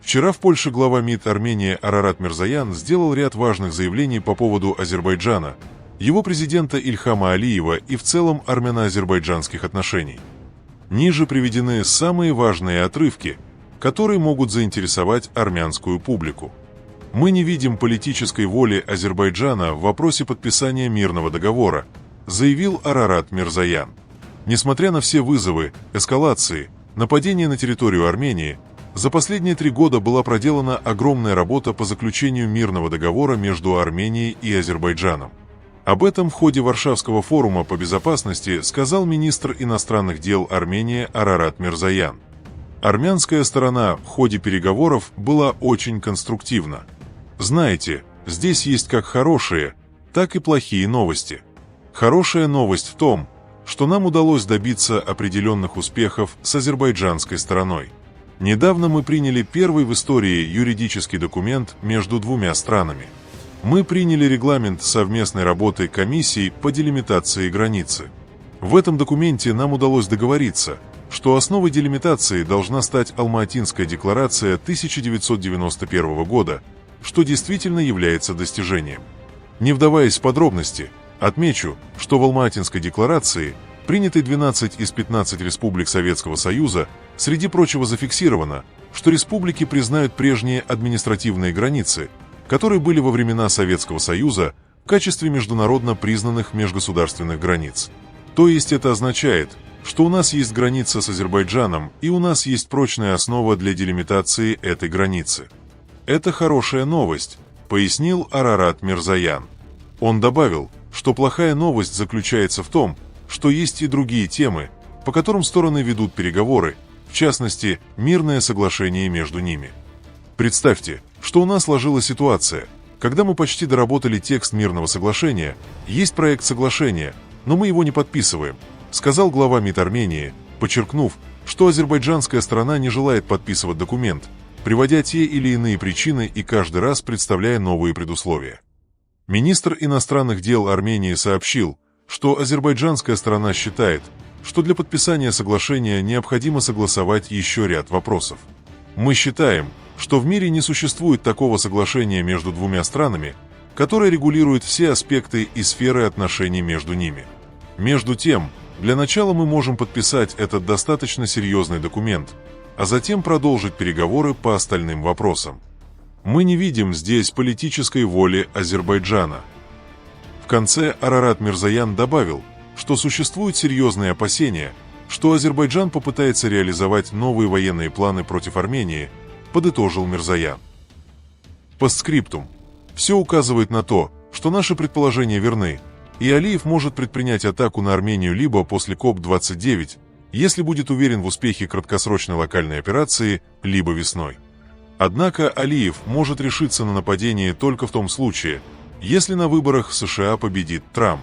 Вчера в Польше глава МИД Армении Арарат Мирзоян сделал ряд важных заявлений по поводу Азербайджана, его президента Ильхама Алиева и в целом армяно-азербайджанских отношений. Ниже приведены самые важные отрывки, которые могут заинтересовать армянскую публику. Мы не видим политической воли Азербайджана в вопросе подписания мирного договора, заявил Арарат Мирзоян. Несмотря на все вызовы, эскалации, нападения на территорию Армении, за последние 3 года была проделана огромная работа по заключению мирного договора между Арменией и Азербайджаном. Об этом в ходе Варшавского форума по безопасности сказал министр иностранных дел Армении Арарат Мирзоян. Армянская сторона в ходе переговоров была очень конструктивна. Знаете, здесь есть как хорошие, так и плохие новости. Хорошая новость в том, что нам удалось добиться определенных успехов с азербайджанской стороной. Недавно мы приняли первый в истории юридический документ между двумя странами. Мы приняли регламент совместной работы комиссий по делимитации границы. В этом документе нам удалось договориться, что основой делимитации должна стать Алма-Атинская декларация 1991 года, что действительно является достижением. Не вдаваясь в подробности, отмечу, что в Алма-Атинской декларации, принятой 12 из 15 республик Советского Союза, среди прочего зафиксировано, что республики признают прежние административные границы, которые были во времена Советского Союза в качестве международно признанных межгосударственных границ. То есть это означает, что у нас есть граница с Азербайджаном и у нас есть прочная основа для делимитации этой границы. Это хорошая новость, пояснил Арарат Мирзоян. Он добавил, что плохая новость заключается в том, что есть и другие темы, по которым стороны ведут переговоры, в частности, мирное соглашение между ними. Представьте, что у нас сложилась ситуация, когда мы почти доработали текст мирного соглашения, есть проект соглашения, но мы его не подписываем, сказал глава МИД Армении, подчеркнув, что азербайджанская сторона не желает подписывать документ, приводя те или иные причины и каждый раз представляя новые предусловия. Министр иностранных дел Армении сообщил, что азербайджанская сторона считает, что для подписания соглашения необходимо согласовать еще ряд вопросов. Мы считаем, что в мире не существует такого соглашения между двумя странами, которое регулирует все аспекты и сферы отношений между ними. Между тем, для начала мы можем подписать этот достаточно серьезный документ, а затем продолжить переговоры по остальным вопросам. Мы не видим здесь политической воли Азербайджана. В конце Арарат Мирзоян добавил, что существуют серьезные опасения, что Азербайджан попытается реализовать новые военные планы против Армении, подытожил Мирзоян. Постскриптум. Все указывает на то, что наши предположения верны, и Алиев может предпринять атаку на Армению либо после КОП-29, если будет уверен в успехе краткосрочной локальной операции, либо весной. Однако Алиев может решиться на нападение только в том случае, если на выборах в США победит Трамп.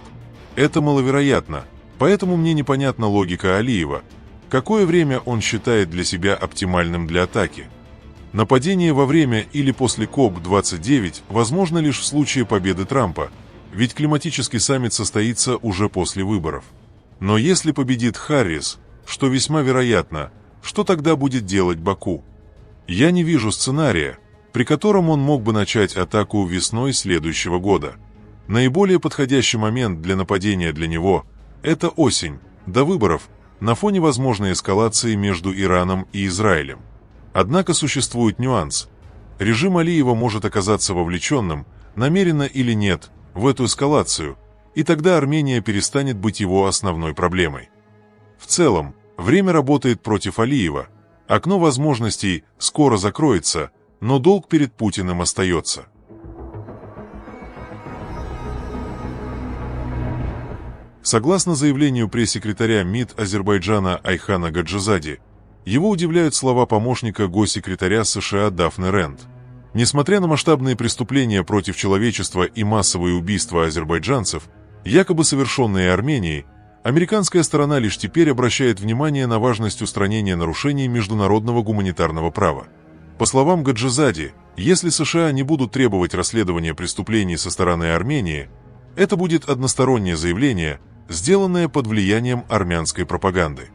Это маловероятно, поэтому мне непонятна логика Алиева, какое время он считает для себя оптимальным для атаки. Нападение во время или после КОП-29 возможно лишь в случае победы Трампа, ведь климатический саммит состоится уже после выборов. Но если победит Харрис, что весьма вероятно, что тогда будет делать Баку? Я не вижу сценария, при котором он мог бы начать атаку весной следующего года. Наиболее подходящий момент для нападения для него – это осень, до выборов, на фоне возможной эскалации между Ираном и Израилем. Однако существует нюанс. Режим Алиева может оказаться вовлеченным, намеренно или нет, в эту эскалацию, и тогда Армения перестанет быть его основной проблемой. В целом, время работает против Алиева, окно возможностей скоро закроется, но долг перед Путиным остается. Согласно заявлению пресс-секретаря МИД Азербайджана Айхана Гаджизади, его удивляют слова помощника госсекретаря США Дафны Рэнд. Несмотря на масштабные преступления против человечества и массовые убийства азербайджанцев, якобы совершенные Арменией, американская сторона лишь теперь обращает внимание на важность устранения нарушений международного гуманитарного права. По словам Гаджизади, если США не будут требовать расследования преступлений со стороны Армении, это будет одностороннее заявление, сделанное под влиянием армянской пропаганды.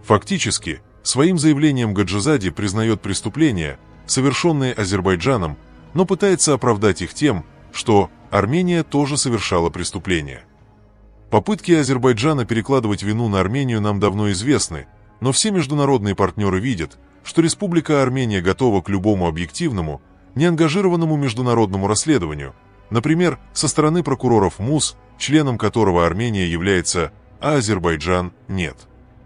Фактически, своим заявлением Гаджизади признает преступления, совершенные Азербайджаном, но пытается оправдать их тем, что Армения тоже совершала преступления. Попытки Азербайджана перекладывать вину на Армению нам давно известны, но все международные партнеры видят, что Республика Армения готова к любому объективному, неангажированному международному расследованию, например, со стороны прокуроров МУС, членом которого Армения является, а Азербайджан нет.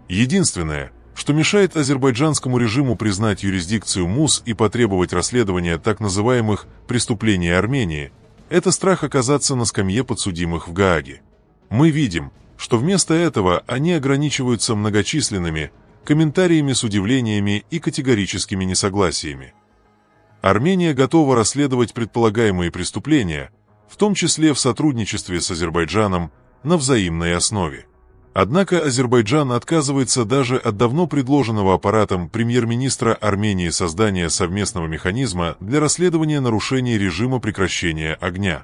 Единственное, что мешает азербайджанскому режиму признать юрисдикцию МУС и потребовать расследования так называемых «преступлений Армении», это страх оказаться на скамье подсудимых в Гааге. Мы видим, что вместо этого они ограничиваются многочисленными комментариями с удивлениями и категорическими несогласиями. Армения готова расследовать предполагаемые преступления, в том числе в сотрудничестве с Азербайджаном, на взаимной основе. Однако Азербайджан отказывается даже от давно предложенного аппаратом премьер-министра Армении создания совместного механизма для расследования нарушений режима прекращения огня.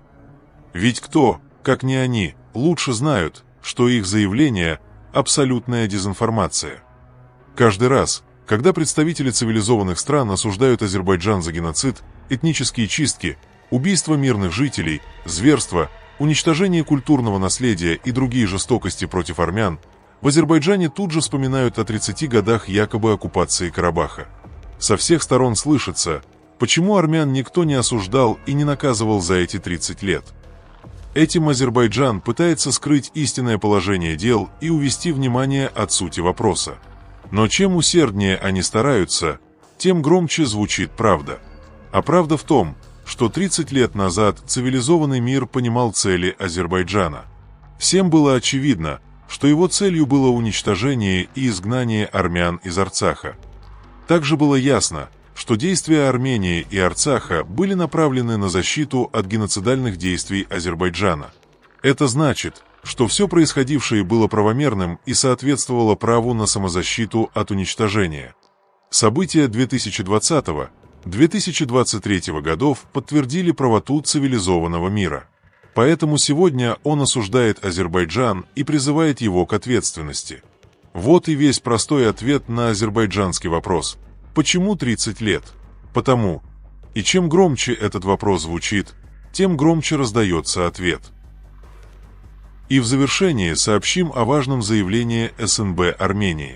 Ведь кто, как не они, лучше знают, что их заявление – абсолютная дезинформация. Каждый раз, когда представители цивилизованных стран осуждают Азербайджан за геноцид, этнические чистки, убийство мирных жителей, зверство, уничтожение культурного наследия и другие жестокости против армян, в Азербайджане тут же вспоминают о 30 годах якобы оккупации Карабаха. Со всех сторон слышится, почему армян никто не осуждал и не наказывал за эти 30 лет. Этим Азербайджан пытается скрыть истинное положение дел и увести внимание от сути вопроса. Но чем усерднее они стараются, тем громче звучит правда. А правда в том, что 30 лет назад цивилизованный мир понимал цели Азербайджана. Всем было очевидно, что его целью было уничтожение и изгнание армян из Арцаха. Также было ясно, что действия Армении и Арцаха были направлены на защиту от геноцидальных действий Азербайджана. Это значит, что все происходившее было правомерным и соответствовало праву на самозащиту от уничтожения. События 2020-2023 годов подтвердили правоту цивилизованного мира. Поэтому сегодня он осуждает Азербайджан и призывает его к ответственности. Вот и весь простой ответ на азербайджанский вопрос. Почему 30 лет? Потому. И чем громче этот вопрос звучит, тем громче раздается ответ. И в завершение сообщим о важном заявлении СНБ Армении.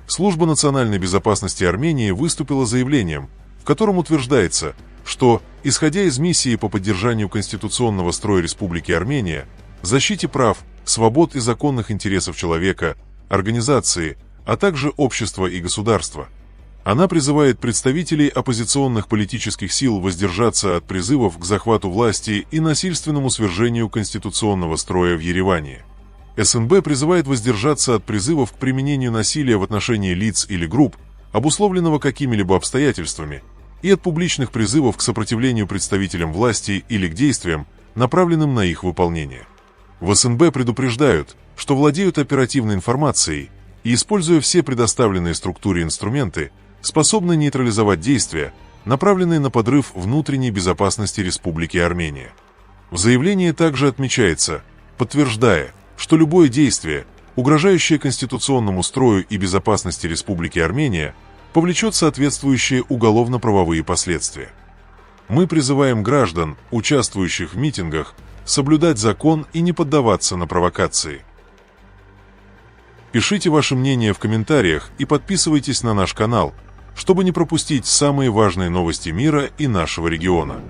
Служба национальной безопасности Армении выступила заявлением, в котором утверждается, что, исходя из миссии по поддержанию конституционного строя Республики Армения, защите прав, свобод и законных интересов человека, организации, а также общества и государства, она призывает представителей оппозиционных политических сил воздержаться от призывов к захвату власти и насильственному свержению конституционного строя в Ереване. СНБ призывает воздержаться от призывов к применению насилия в отношении лиц или групп, обусловленного какими-либо обстоятельствами, и от публичных призывов к сопротивлению представителям власти или к действиям, направленным на их выполнение. В СНБ предупреждают, что владеют оперативной информацией и, используя все предоставленные структуре инструменты, способны нейтрализовать действия, направленные на подрыв внутренней безопасности Республики Армения. В заявлении также отмечается, подтверждая, что любое действие, угрожающее конституционному строю и безопасности Республики Армения, повлечет соответствующие уголовно-правовые последствия. Мы призываем граждан, участвующих в митингах, соблюдать закон и не поддаваться на провокации. Пишите ваше мнение в комментариях и подписывайтесь на наш канал, чтобы не пропустить самые важные новости мира и нашего региона.